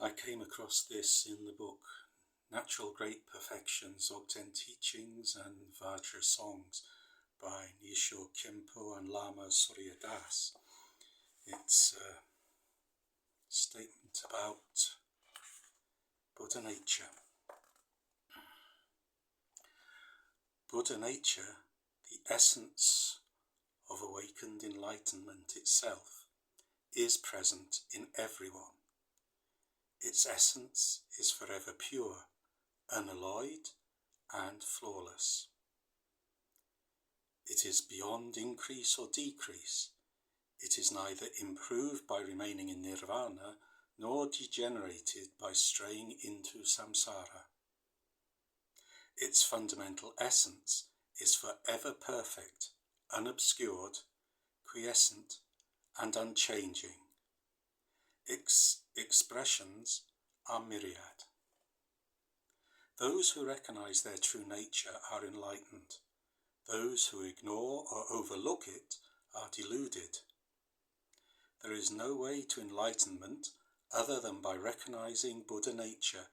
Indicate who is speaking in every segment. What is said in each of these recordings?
Speaker 1: I came across this in the book Natural Great Perfections, Ogden Teachings and Vajra Songs by Nyoshul, Khenpo and Lama Surya. It's a statement about Buddha nature. Buddha nature, the essence of awakened enlightenment itself, is present in everyone. Its essence is forever pure, unalloyed and flawless. It is beyond increase or decrease. It is neither improved by remaining in nirvana nor degenerated by straying into samsara. Its fundamental essence is forever perfect, unobscured, quiescent and unchanging. Expressions are myriad. Those who recognize their true nature are enlightened. Those who ignore or overlook it are deluded. There is no way to enlightenment other than by recognizing Buddha nature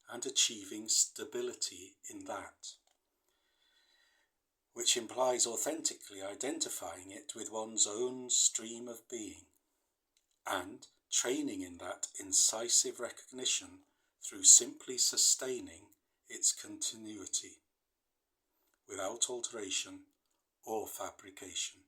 Speaker 1: and achieving stability in that, which implies authentically identifying it with one's own stream of being and training in that incisive recognition through simply sustaining its continuity without alteration or fabrication.